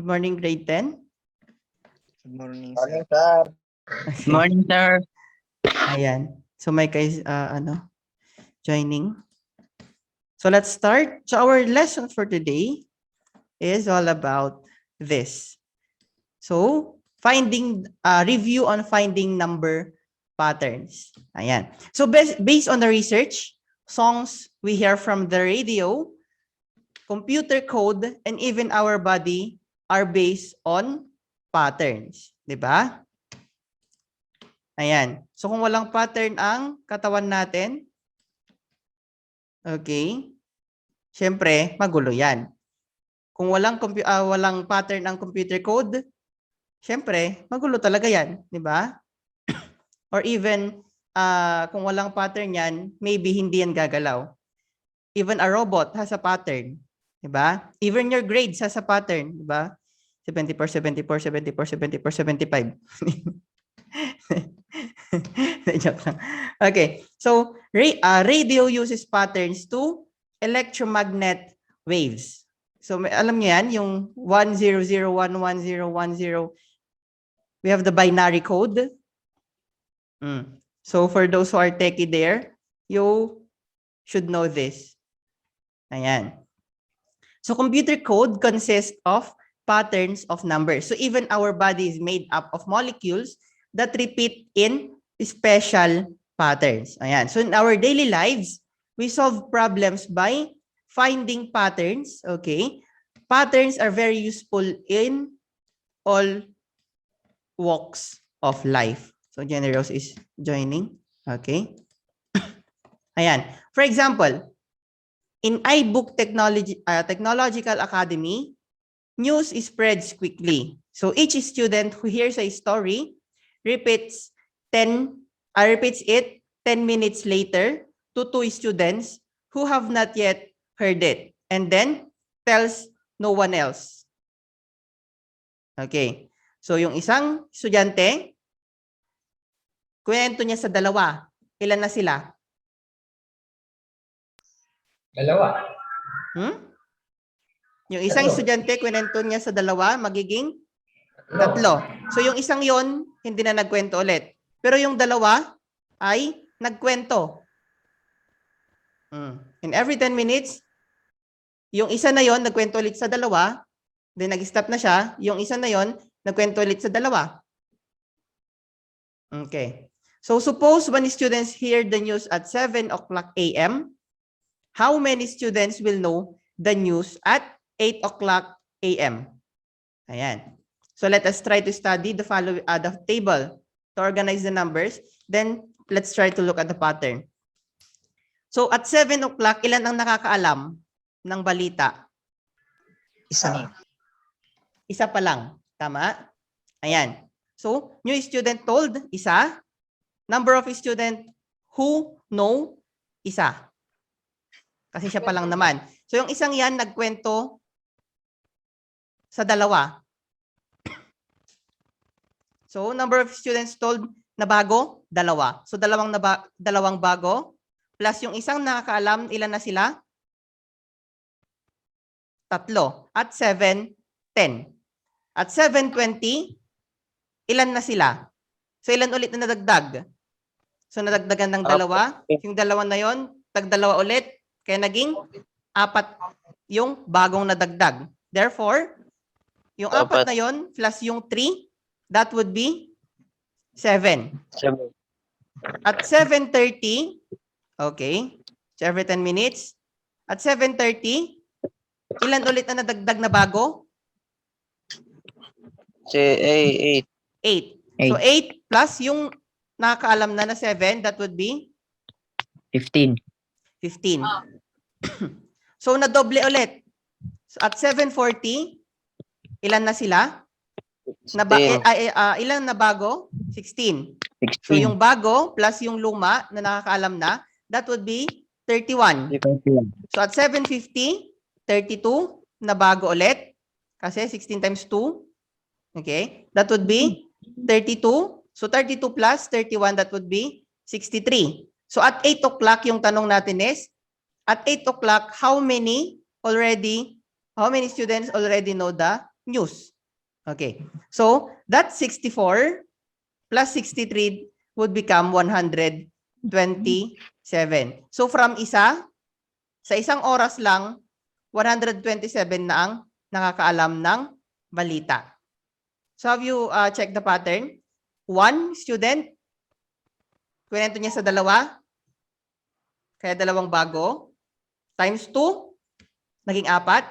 Good morning, grade 10. Good morning, Morning, sir. sir. Okay. Morning, sir. Ayan. So may guys joining. So let's start. So our lesson for today is all about this. So review on finding number patterns. Ayan. So based on the research, songs we hear from the radio, computer code, and even our body are based on patterns. Diba? Ayan. So kung walang pattern ang katawan natin, okay, syempre, magulo yan. Kung walang pattern ang computer code, syempre, magulo talaga yan. Diba? Or even, kung walang pattern yan, maybe hindi yan gagalaw. Even a robot has a pattern. Diba? Even your grades has a pattern. Diba? 74, 74, 74, 74, 75. Joke lang. Okay. So, radio uses patterns to electromagnet waves. So, alam niyo yan, yung 10011010. We have the binary code. So, for those who are techie there, you should know this. Ayan. So, computer code consists of patterns of numbers. So, even our body is made up of molecules that repeat in special patterns. Ayan. So, in our daily lives, we solve problems by finding patterns. Okay. Patterns are very useful in all walks of life. So, Generous is joining. Okay. Ayan. For example, in iBook Technological Academy, news spreads quickly. So, each student who hears a story repeats it 10 minutes later to 2 students who have not yet heard it, and then tells no one else. Okay. So, yung isang estudyante, kwento niya sa dalawa. Ilan na sila? Dalawa. Yung isang estudyante, kwento niya sa dalawa, magiging 3. So, yung isang yon hindi na nagkwento ulit. Pero yung dalawa ay nagkwento. And every 10 minutes, yung isa na yon nagkwento ulit sa dalawa, then nag-stop na siya, yung isa na yon nagkwento ulit sa dalawa. Okay. So, suppose when students hear the news at 7 o'clock a.m., how many students will know the news at 8 o'clock a.m.? Ayan. So let us try to study the table to organize the numbers. Then let's try to look at the pattern. So at 7 o'clock, ilan ang nakakaalam ng balita? Isa. Isa pa lang. Tama? Ayan. So new student told, isa. Number of student who know, isa. Kasi siya pa lang naman. So yung isang yan nagkwento sa dalawa. So, number of students told na bago, 2. So, dalawang bago, plus yung isang nakakaalam, ilan na sila? 3. At 7, 10. At 7:20, ilan na sila? So, ilan ulit na nadagdag? So, nadagdagan ng 2. Yung 2 na yon, tag-2 ulit. Kaya naging 4 yung bagong nadagdag. Therefore, yung 4 na yon plus yung 3, that would be 7. At 7:30, okay, so every 10 minutes, at 7:30, ilan ulit na nadagdag na bago? 8. 8. So 8 plus yung nakakaalam na 7, that would be? 15. 15. So nadoble ulit. So at 7:40, ilan na sila? Ilan na bago? 16. So yung bago plus yung luma na nakakaalam na, that would be 31. So at 7:50, 32 na bago ulit. Kasi 16 times 2. Okay? That would be 32. So 32 plus 31, that would be 63. So at 8 o'clock, yung tanong natin is, at 8 o'clock, how many students already know the news? Okay. So, that 64 plus 63 would become 127. So, from sa isang oras lang, 127 na ang nakakaalam ng balita. So, have you checked the pattern? One student, kwento niya sa dalawa, kaya dalawang bago. Times 2, naging 4.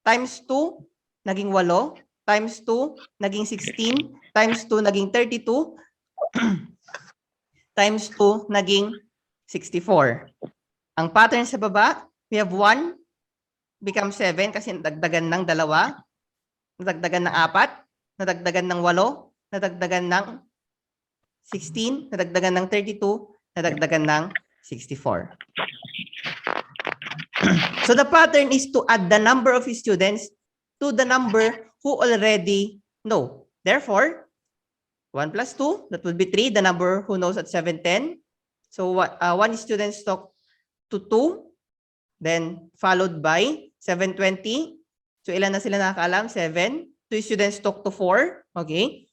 Times 2, naging 8. Times 2, naging 16. Times 2, naging 32. Times 2, naging 64. Ang pattern sa baba, we have 1 becomes 7 kasi nadagdagan ng 2, nadagdagan ng 4, nadagdagan ng 8, nadagdagan ng 16, nadagdagan ng 32, nadagdagan ng 64. So the pattern is to add the number of students to the number who already know. Therefore, 1 plus 2, that would be 3, the number who knows at 710. So 1 student talk to 2, then followed by 720. So ilan na sila nakakaalam? 7. 2 students talk to 4. Okay.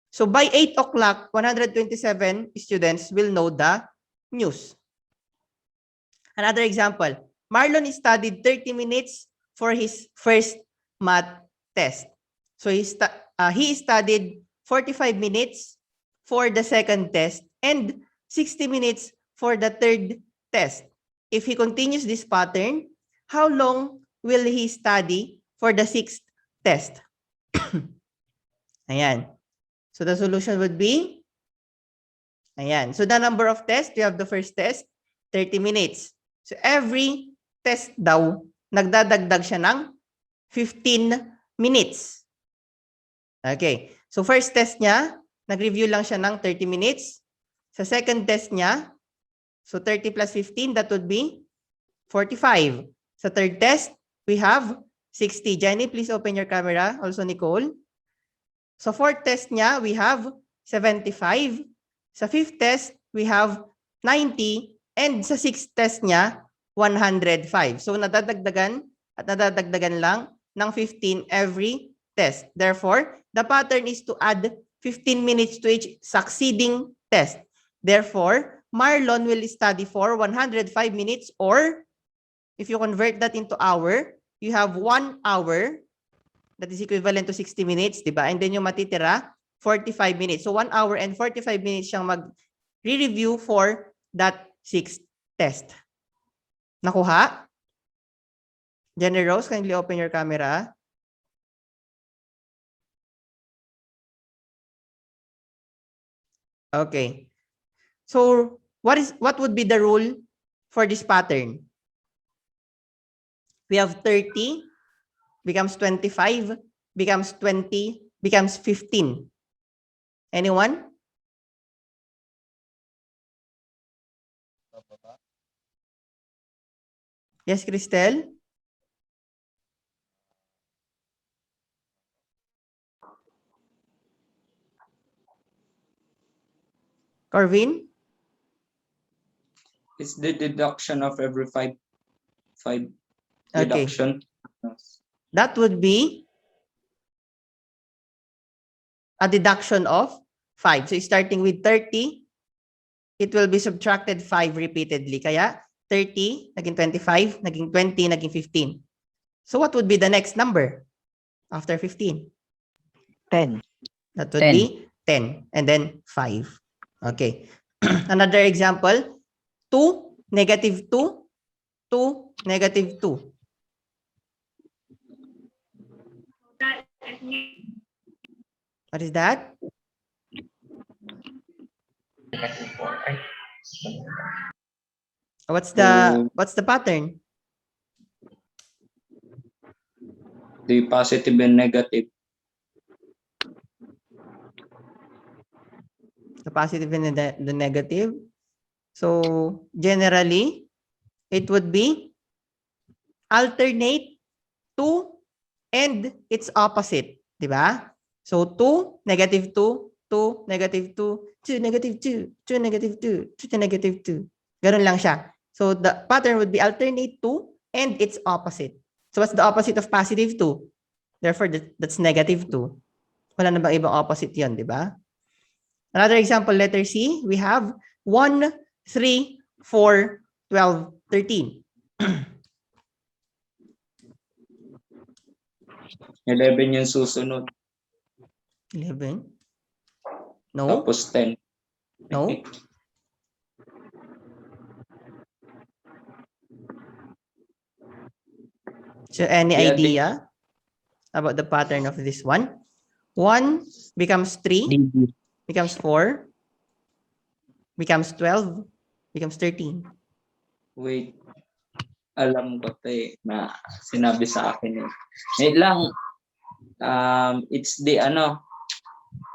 So by 8 o'clock, 127 students will know the news. Another example. Marlon studied 30 minutes for his first math test. So he studied 45 minutes for the second test and 60 minutes for the third test. If he continues this pattern, how long will he study for the sixth test? Ayan. So the solution would be, ayan. So the number of tests, we have the first test, 30 minutes. So every test daw, nagdadagdag siya ng 15 minutes. Okay. So first test niya, nag-review lang siya ng 30 minutes. Sa second test niya, so 30 plus 15, that would be 45. Sa third test, we have 60. Jenny, please open your camera. Also Nicole. Sa fourth test niya, we have 75. Sa fifth test, we have 90. And sa sixth test niya, 105. So nadadagdagan at nadadagdagan lang ng 15 every test. Therefore, the pattern is to add 15 minutes to each succeeding test. Therefore, Marlon will study for 105 minutes, or if you convert that into hour, you have 1 hour that is equivalent to 60 minutes, di ba? And then yung matitira, 45 minutes. So 1 hour and 45 minutes siyang mag-review for that sixth test. Nakuha? Jenny Rose, kindly open your camera. Okay. So, what would be the rule for this pattern? We have 30 becomes 25 becomes 20 becomes 15. Anyone? Yes, Cristel? Corvin? It's the deduction of every five Okay. deduction. That would be a deduction of 5. So starting with 30, it will be subtracted 5 repeatedly. Kaya 30, naging 25, naging 20, naging 15. So what would be the next number after 15? 10. That would 10. be 10 and then 5. Okay. Another example, 2, negative 2, 2, negative 2. What is that? What's the pattern? The positive and negative. The positive and the negative. So generally, it would be alternate 2 and its opposite, di ba? So 2, negative 2, 2, negative 2, 2, negative 2, 2, negative 2, 2, negative 2. Ganun lang siya. So the pattern would be alternate 2 and its opposite. So what's the opposite of positive 2? Therefore, that's negative 2. Wala na bang ibang opposite yun, di ba? Another example, letter C, we have 1, 3, 4, 12, 13. 11 yung susunod. 11? No? Tapos 10. No? So any Yeah, idea about the pattern of this one? 1 becomes 3, Digit. becomes 4, becomes 12, becomes 13. Wait. Alam ko na sinabi sa akin eh. Wait lang. It's the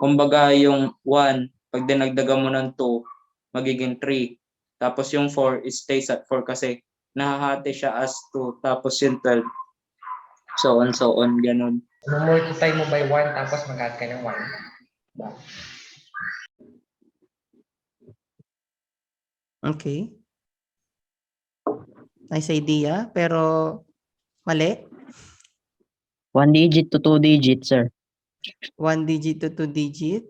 kumbaga yung 1, pag dinagdagan mo ng 2, magiging 3. Tapos yung 4, it stays at 4 kasi nahahati siya as 2. Tapos yung 12, so on, ganun. Multiply mo by 1 tapos mag-add ka ng 1. Okay. Nice idea, pero mali. 1 digit to 2 digit, sir. 1 digit to 2 digit.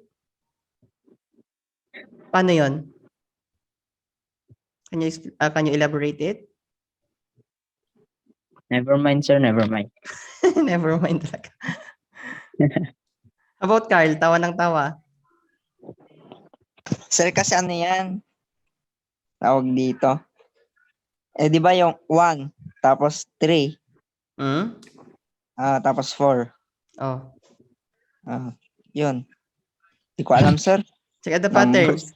Paano yon? Can you elaborate it? Never mind, sir. Never mind. Never mind talaga. About Carl, tawa ng tawa. Sir, kasi ano yan? Tawag dito. Eh, di ba yung 1, tapos 3, Hmm? tapos 4. Oh. Yun. Di ko alam, sir. Check out the patterns.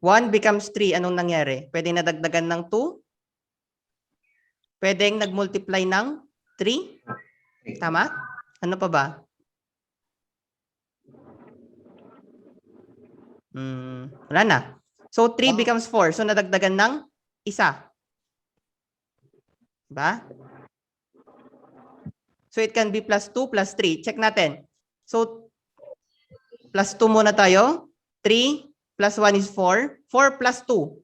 1 becomes 3. Anong nangyari? Pwede nadagdagan ng 2? Pwedeng nagmultiply ng 3? Tama? Ano pa ba? Wala na. So 3 becomes 4. So nadagdagan ng 1. Diba? So it can be plus 2 plus 3. Check natin. So plus 2 muna tayo. 3 plus 1 is 4. 4 plus 2.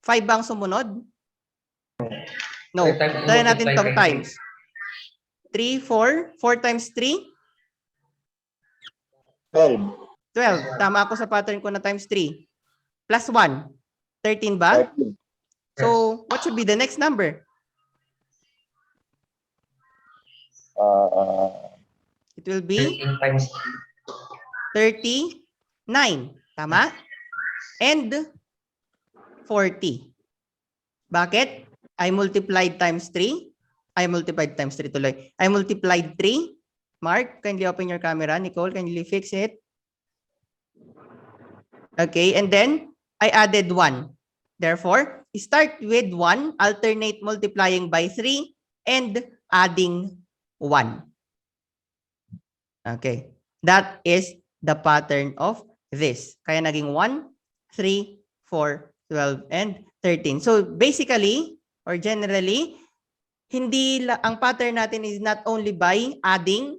5 ba ang sumunod? No. Try natin itong times. 3, 4. 4 times 3? 12. 12. Tama ako sa pattern ko na times 3. Plus 1. 13 ba? 13. So, what should be the next number? It will be 13 times 39. Tama? And 40. Bakit? I multiplied times 3. I multiplied times 3 tuloy. I multiplied 3. Mark, kindly open your camera. Nicole, kindly fix it. Okay, and then I added 1. Therefore, start with 1, alternate multiplying by 3, and adding 1. Okay, that is the pattern of this. Kaya naging 1, 3, 4, 12, and 13. So basically, or generally, ang pattern natin is not only by adding,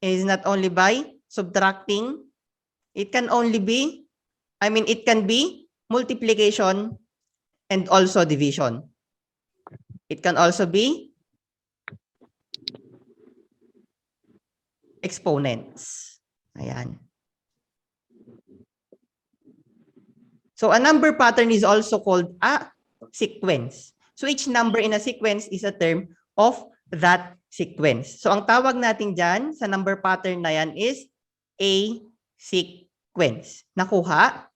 is not only by subtracting. It can be multiplication and also division. It can also be exponents. Ayan. So a number pattern is also called a sequence. So each number in a sequence is a term of that sequence. So ang tawag natin dyan sa number pattern na yan is a sequence. Nakuha?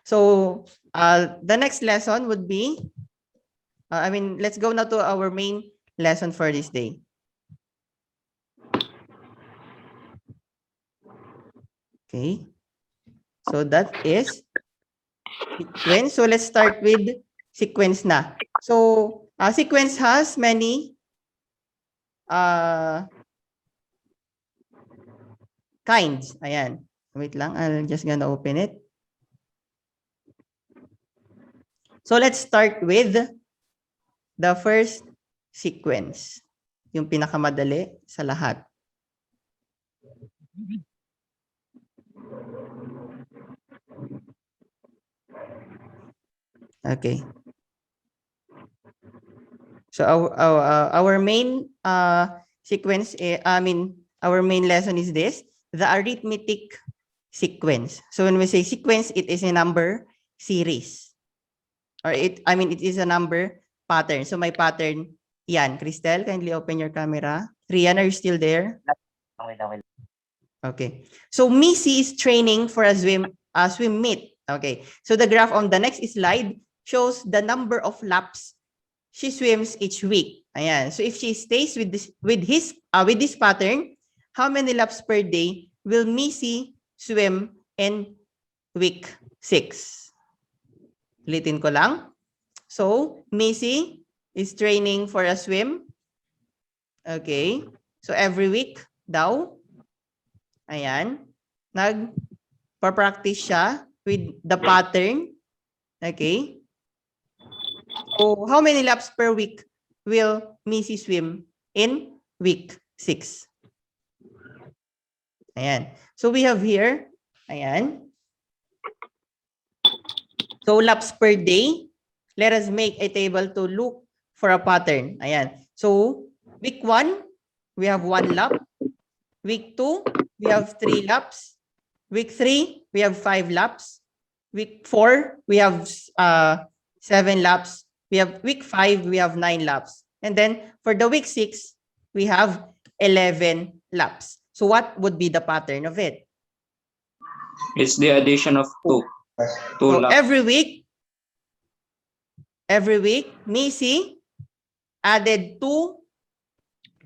So the next lesson would be, let's go now to our main lesson for this day. Okay. So that is sequence. So let's start with sequence na. So sequence has many kinds. Ayan. Wait lang. I'm just gonna open it. So let's start with the first sequence. Yung pinakamadali sa lahat. Okay. So our main sequence, our main lesson is this, the arithmetic sequence. So when we say sequence, it is a number series. Or it is a number pattern. So my pattern, yan. Cristel, kindly open your camera. Rian, are you still there? Okay. So Missy is training for a swim meet. Okay. So the graph on the next slide shows the number of laps she swims each week. Ayan. So if she stays with this pattern, how many laps per day will Missy swim in week 6? Ulitin ko lang. So Missy is training for a swim. Okay. So every week daw. Ayan. Nag-practice siya with the pattern. Okay. So how many laps per week will Missy swim in week 6? Ayan. So we have here, ayan. So laps per day, let us make a table to look for a pattern. Ayan. So week 1, we have 1 lap. Week 2, we have 3 laps. Week 3, we have 5 laps. Week 4, we have 7 laps. We have week 5, we have 9 laps. And then for the week 6, we have 11 laps. So what would be the pattern of it? It's the addition of 2. So laps. every week, Missy added 2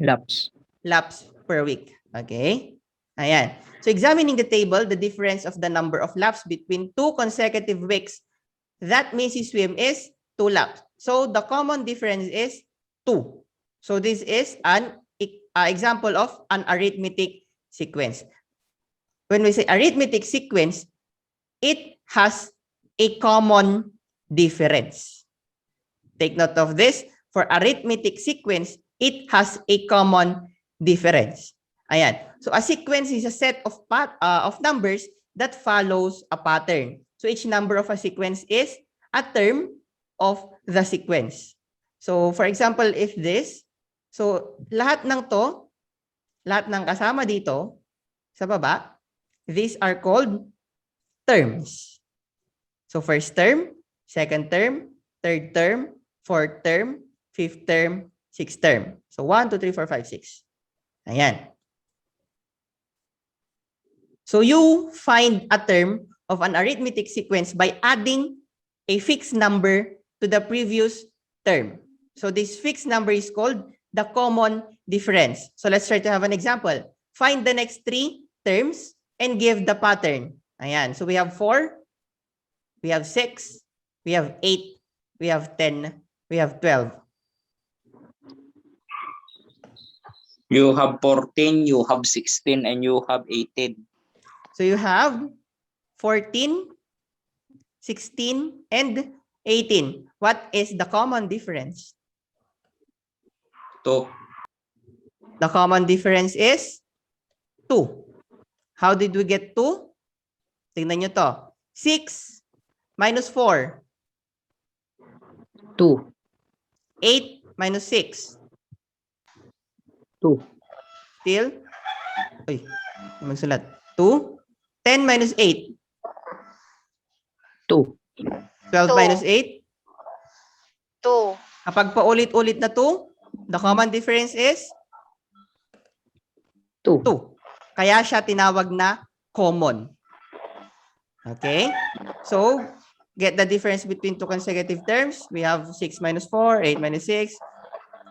Laps. laps per week. Okay? Ayan. So examining the table, the difference of the number of laps between 2 consecutive weeks that Missy swim is 2 laps. So the common difference is 2. So this is an example of an arithmetic sequence. When we say arithmetic sequence, it has a common difference. Take note of this. For arithmetic sequence, it has a common difference. Ayan. So a sequence is a set of numbers that follows a pattern. So each number of a sequence is a term of the sequence. So for example, if this, so lahat ng kasama dito sa baba, these are called terms. So first term, second term, third term, fourth term, fifth term, sixth term. So 1, 2, 3, 4, 5, 6. Ayan. So you find a term of an arithmetic sequence by adding a fixed number to the previous term. So this fixed number is called the common difference. So let's try to have an example. Find the next 3 terms and give the pattern. Ayan. So we have 4, we have 6, we have 8, we have 10, we have 12. You have 14, you have 16, and you have 18. So you have 14, 16, and 18. What is the common difference? 2. The common difference is 2. How did we get 2? Tingnan nyo to. 6 minus 4. 2. 8 minus 6. 2. Still? Uy, magsulat. 2. 10 minus 8. 2. 12 minus 8. 2. Kapag paulit-ulit na 2, the common difference is 2. 2. Kaya siya tinawag na common. Okay? So, get the difference between 2 consecutive terms. We have 6 minus 4, 8 minus 6,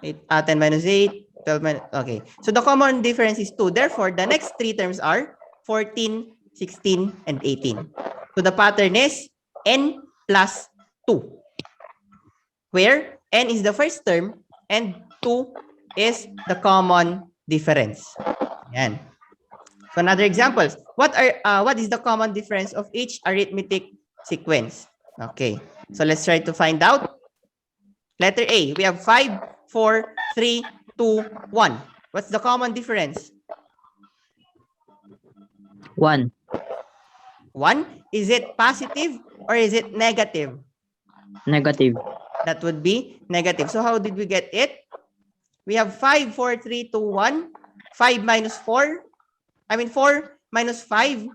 10 minus 8, 12 minus... Okay. So, the common difference is 2. Therefore, the next 3 terms are 14, 16, and 18. So, the pattern is n plus 2. Where n is the first term and 2 is the common difference. Yan. So another example. What is the common difference of each arithmetic sequence? Okay. So let's try to find out. Letter A. We have 5, 4, 3, 2, 1. What's the common difference? 1. 1. Is it positive or is it negative? Negative. That would be negative. So how did we get it? We have 5, 4, 3, 2, 1. 5 minus 4. 4 minus 5.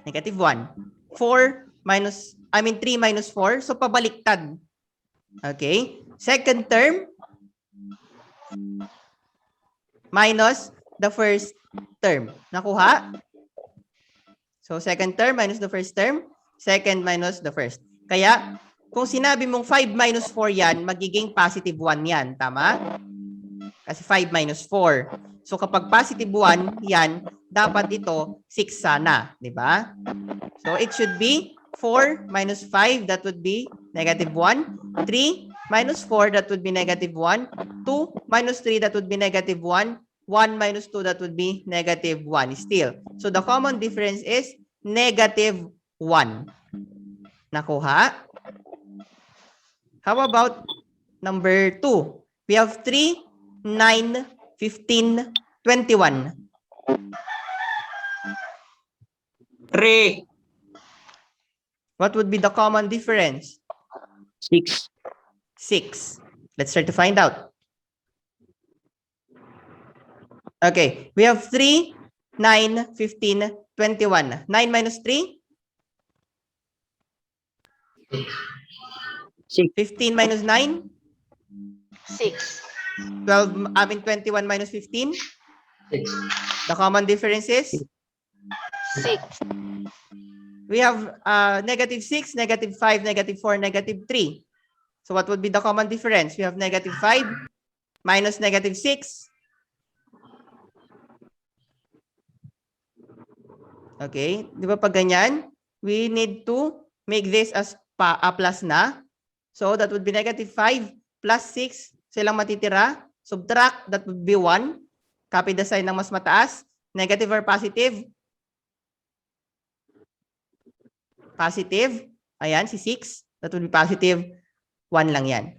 Negative 1. 3 minus 4. So, pabaliktad. Okay. Second term, minus the first term. Nakuha? So, second term minus the first term. Second minus the first. Kaya, kung sinabi mong 5 minus 4 yan, magiging positive 1 yan. Tama? Kasi 5 minus 4. So, kapag positive 1 yan, dapat ito 6 sana. Diba? So, it should be 4 minus 5. That would be negative 1. 3 minus 4. That would be negative 1. 2 minus 3. That would be negative 1. 1 minus 2. That would be negative 1 still. So, the common difference is negative 1. Nakuha? How about number 2? We have 3, 9, 15, 21. 3. What would be the common difference? 6. 6. Let's try to find out. Okay, we have 3, 9, 15, 21. 9 minus 3? 6. 15 minus 9? 6. 21 minus 15? 6. The common difference is? 6. We have negative 6, negative 5, negative 4, negative 3. So what would be the common difference? We have negative 5 minus negative 6. Okay, di ba pag ganyan, we need to make this as plus na. So that would be negative 5 plus 6. Silang matitira. Subtract, that would be 1. Copy the sign ng mas mataas. Negative or positive? Positive. Ayan, si 6. That would be positive. 1 lang yan.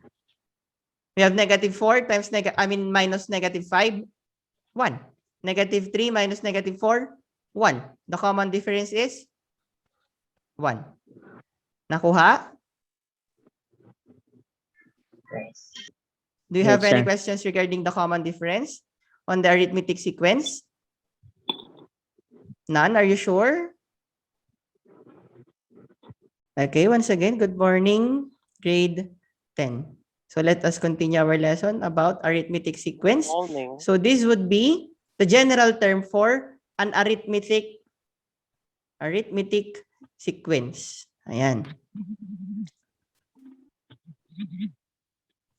We have negative 4 times minus negative 5. 1. Negative 3 minus negative 4. 1. The common difference is 1. Nakuha? Yes. Do you have Yes, any sir. questions regarding the common difference on the arithmetic sequence? None? Are you sure? Okay, once again, good morning, grade 10. So let us continue our lesson about arithmetic sequence. So this would be the general term for an arithmetic sequence. Ayan.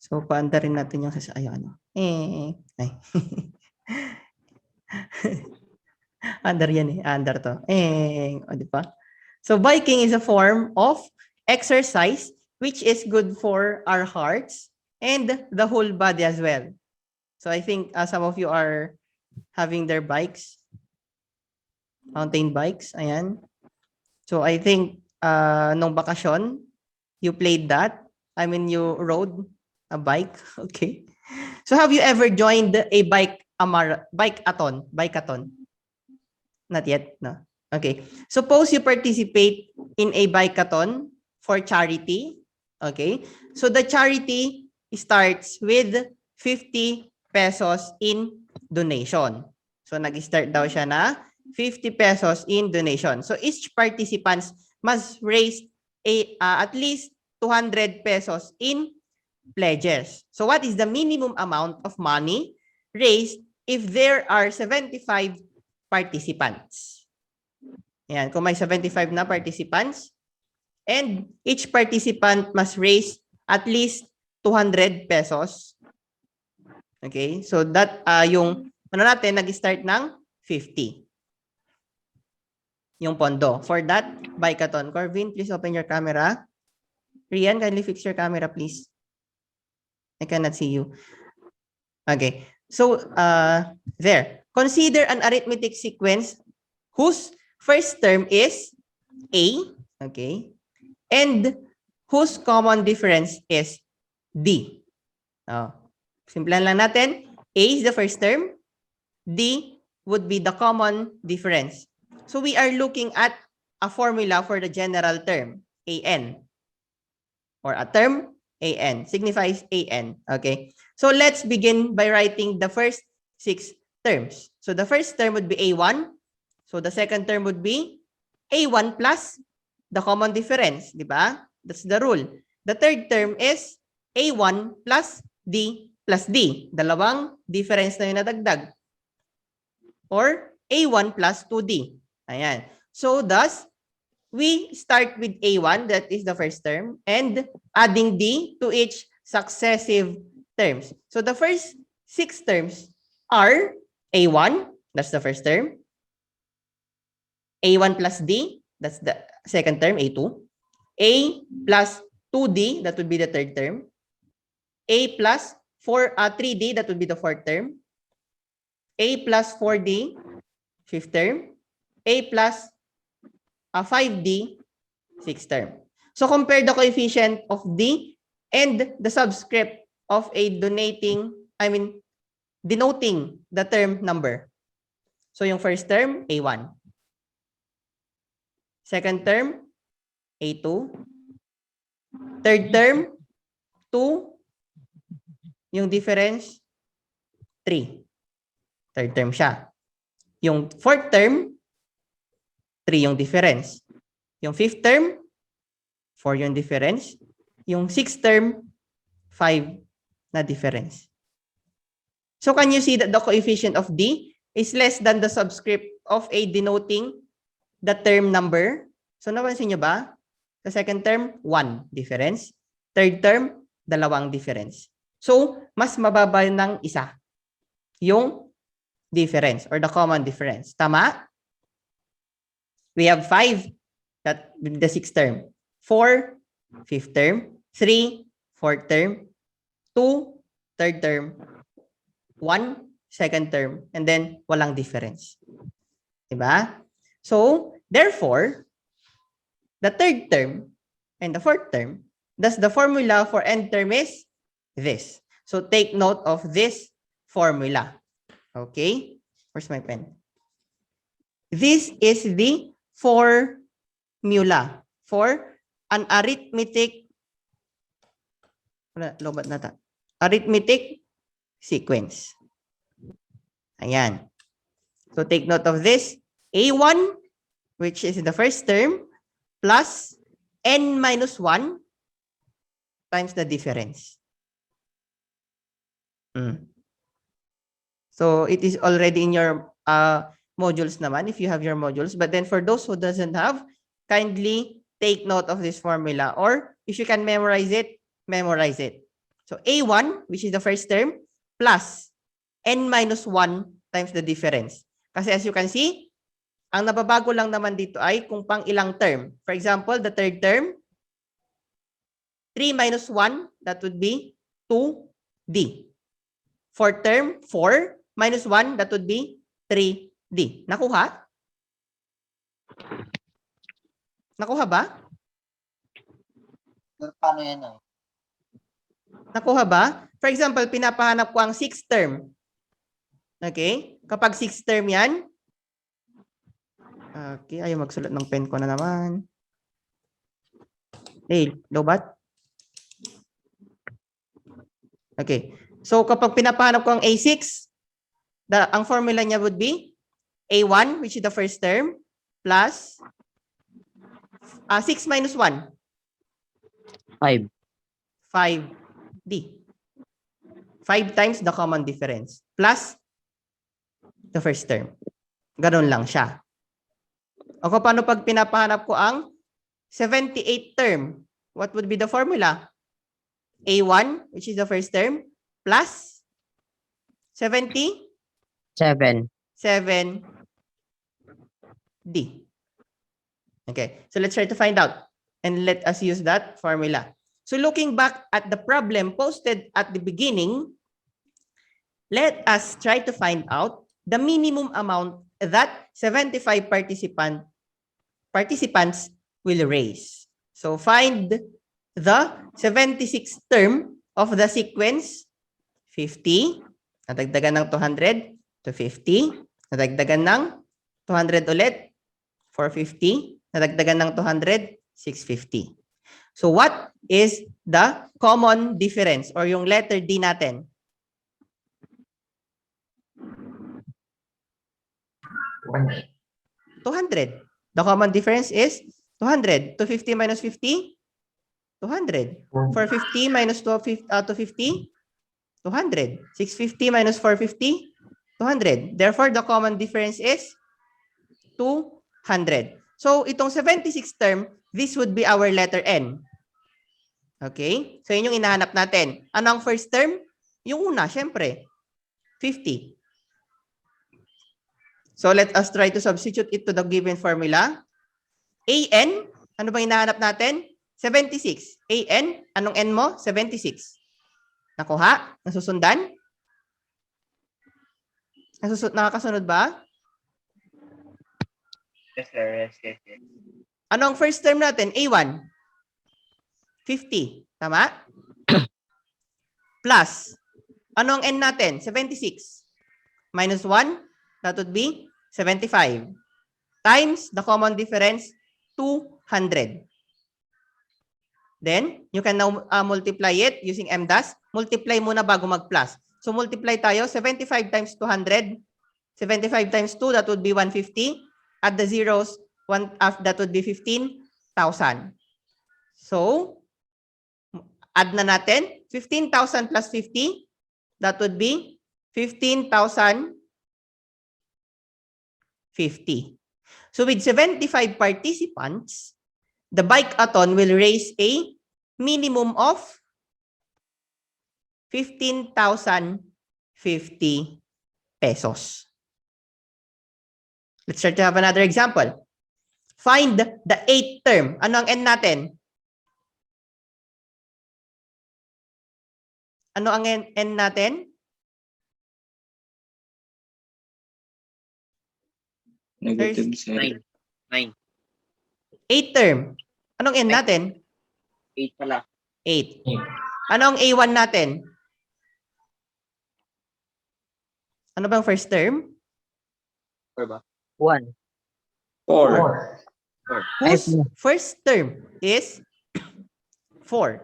So paanda rin natin yung ano. Ay. Under yan eh. Under to. O, di ba? So biking is a form of exercise which is good for our hearts and the whole body as well. So I think some of you are having their bikes. Mountain bikes. Ayan. So I think nung bakasyon, you played that. You rode a bike. Okay. So have you ever joined a bike-a-thon? Not yet, no. Okay. Suppose you participate in a bike-a-thon for charity. Okay. So the charity starts with 50 pesos in donation. So nag-start daw siya na 50 pesos in donation. So each participants must raise at least 200 pesos in pledges. So what is the minimum amount of money raised if there are 75 participants? Ayan, kung may 75 na participants and each participant must raise at least 200 pesos. Okay? So that yung natin nag-start ng 50. Yung pondo. For that, bike-a-thon. Corvin, please open your camera. Rian, kindly fix your camera, please. I cannot see you. Okay. So, there. Consider an arithmetic sequence whose first term is A. Okay. And whose common difference is D. Oh. Simplihan lang natin. A is the first term. D would be the common difference. So, we are looking at a formula for the general term, AN. Or a term AN. Signifies AN. Okay. So let's begin by writing the first 6 terms. So the first term would be A1. So the second term would be A1 plus the common difference. Di ba? That's the rule. The third term is A1 plus D plus D. Dalawang difference na yung nadagdag. Or A1 plus 2D. Ayan. So thus, we start with A1, that is the first term, and adding D to each successive terms. So the first 6 terms are A1, that's the first term. A1 plus D, that's the second term, A2. A plus 2D, that would be the third term. A plus 3D, that would be the fourth term. A plus 4D, fifth term. A plus 5D, sixth term. So compare the coefficient of D and the subscript of a denoting the term number. So yung first term, A1. Second term, A2. Third term, 2. Yung difference, 3. Third term siya. Yung fourth term, 3 yung difference. Yung fifth term, 4 yung difference. Yung sixth term, 5 na difference. So can you see that the coefficient of D is less than the subscript of A denoting the term number? So napansin nyo ba? The second term, 1 difference. Third term, 2 difference. So mas mababa ng isa yung difference or the common difference. Tama? We have 5, that the sixth term. 4, fifth term. 3, fourth term. 2, third term. 1, second term. And then, walang difference. Diba? So, therefore, the third term and the fourth term, thus the formula for n term is this. So, take note of this formula. Okay? Where's my pen? This is the formula for an arithmetic sequence. Ayan. So take note of this. A1, which is the first term, plus n minus 1 times the difference. So it is already in your modules naman, if you have your modules. But then for those who doesn't have, kindly take note of this formula. Or if you can memorize it, memorize it. So A1, which is the first term, plus n minus 1 times the difference. Kasi as you can see, ang nababago lang naman dito ay kung pang ilang term. For example, the third term, 3 minus 1, that would be 2D. Fourth term, 4 minus 1, that would be 3D. Nakuha? Nakuha ba? Paano yan? Nakuha ba? For example, pinapahanap ko ang sixth term. Okay? Kapag sixth term yan, okay, ayaw magsulat ng pen ko na naman. Hey, lobat? Okay. So kapag pinapahanap ko ang A6, ang formula niya would be A1, which is the first term, plus 6 minus 1. 5. 5D. 5 times the common difference, plus the first term. Ganun lang siya. O paano pag pinapahanap ko ang 78th term? What would be the formula? A1, which is the first term, plus 70? 7. 7D. Okay, so let's try to find out. And let us use that formula. So looking back at the problem posted at the beginning, let us try to find out the minimum amount that 75 participants will raise. So find the 76th term of the sequence, 50, nadagdagan ng 200 to 50, nadagdagan ng 200 ulit, 450, nadagdagan ng 200, 650. So what is the common difference or yung letter D natin? 200. The common difference is 200. 250 minus 50? 200. 450 minus 250, 200. 650 minus 450? 200. Therefore, the common difference is 200. So, itong 76 term, this would be our letter N. Okay? So, yun yung inahanap natin. Ano ang first term? Yung una, syempre. 50. So, let us try to substitute it to the given formula. AN, ano ba hinahanap natin? 76. AN, anong N mo? 76. Nakuha? Nasusundan? Nakakasunod ba? Yes, sir. Yes, yes, yes. Ano ang first term natin? A1. 50. Tama? Plus. Ano ang N natin? 76. Minus 1. That would be 75. Times the common difference, 200. Then, you can now multiply it using MDAS. Multiply muna bago mag-plus. So, multiply tayo. 75 times 200. 75 times 2, that would be 150. Add the zeros, that would be 15,000. So, add na natin. 15,000 plus 50, that would be 15,050. So, with 75 participants, the bike-a-thon will raise a minimum of 15,050 pesos. Let's try to have another example. Find the 8th term. Ano ang N natin? Ano ang N natin? Negative There's 7. 8th term. Anong N natin? 8 pala. 8. Ano ang A1 natin? Ano bang first term? 4 ba? 1. 4. Whose first term is 4?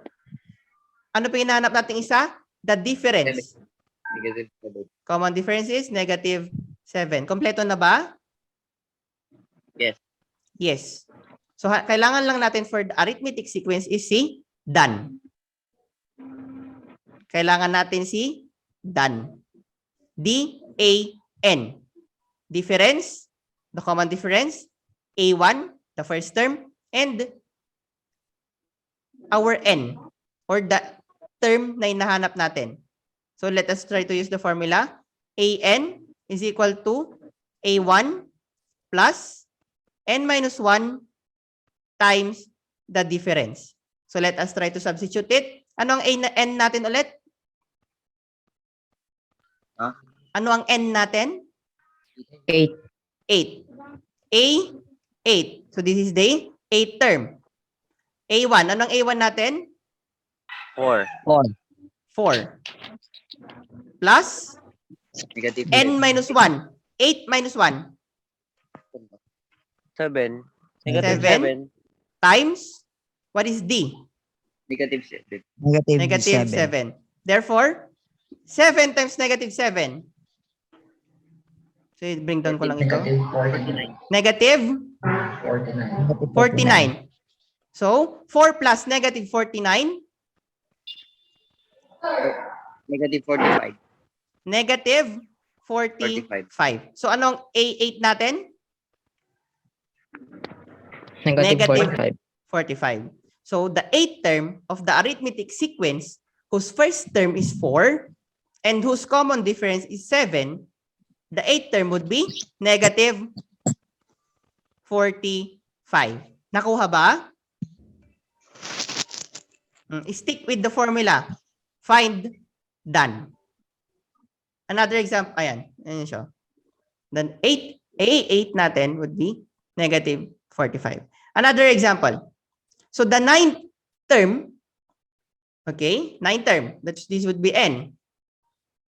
Ano pa hinahanap natin isa? The difference. Negative 7. Common difference is negative 7. Kompleto na ba? Yes. Yes. So, kailangan lang natin for the arithmetic sequence is si done. Kailangan natin si done. D-A-N. Difference, the common difference, A1, the first term, and our N, or the term na hinahanap natin. So, let us try to use the formula. AN is equal to A1 plus N minus 1 times the difference. So, let us try to substitute it. Ano ang N natin ulit? Huh? Ano ang N natin? 8. 8. A8. So, this is the 8th term. A1. Anong A1 natin? 4. 4. Plus Negative N minus 1. 8 minus 1. 7. Negative 7. Times, what is D? Negative 7. Negative 7. Therefore, 7 times negative 7. So, bring down ko lang ito. Negative 49. So, 4 plus negative 49. Negative 45. Negative 45. So, anong A8 natin? Negative 45. So, the 8th term of the arithmetic sequence, whose first term is 4, and whose common difference is 7, the 8th term would be negative 45. Nakuha ba? Stick with the formula. Find done. Another example, ayan. Ayan siya. Then A8 natin would be negative 45. Another example. So the 9th term, okay, 9th term, this would be N,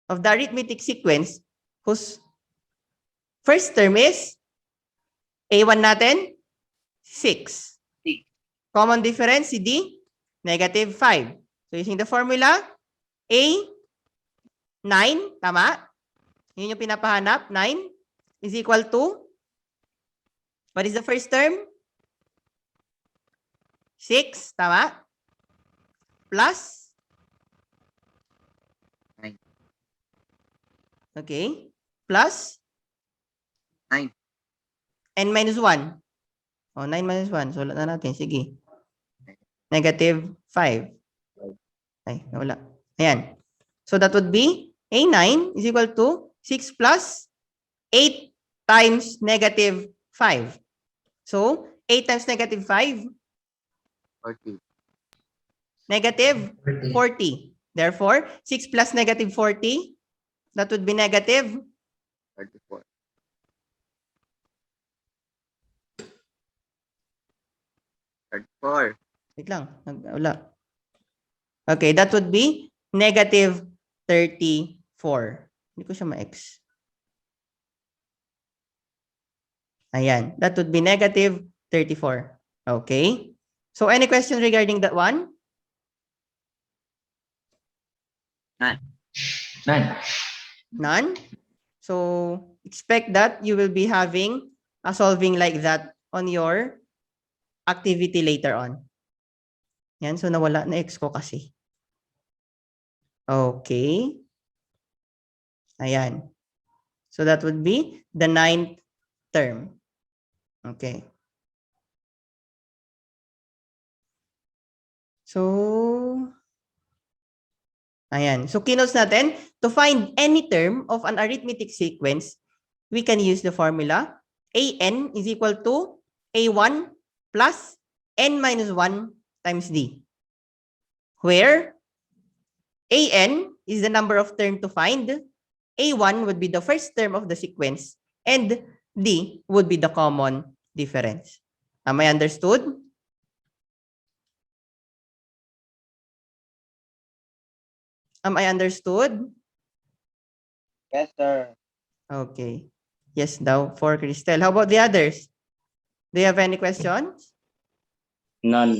of the arithmetic sequence, whose first term is A1 natin, 6. Common difference, si D, negative 5. So using the formula, A, 9, tama? Yun yung pinapahanap, 9 is equal to, what is the first term? 6, tama? Plus? 9. Okay. Plus? 9. N minus 1. O, 9 minus 1. Sulat na natin. Sige. Negative 5. Ay, wala. Ayan. So that would be A9 is equal to 6 plus 8 times negative 5. So, 8 times negative 5, 40. negative 40. Therefore, 6 plus negative 40, that would be negative 34. 34. Wait lang. Wala. Okay, that would be negative 34. Hindi ko siya ma-X. Ayan. That would be negative 34. Okay. So, any question regarding that one? None. None? So, expect that you will be having a solving like that on your activity later on. Yan. So, nawala na X ko kasi. Okay. Ayan. So, that would be the 9th term. Okay. So, ayan. So, keynotes natin, to find any term of an arithmetic sequence, we can use the formula an is equal to a1 plus n minus 1 times d, where an is the number of term to find, a1 would be the first term of the sequence, and d would be the common difference. Am I understood? Am I understood? Yes, sir. Okay. Yes daw for Cristel. How about the others? Do you have any questions? None.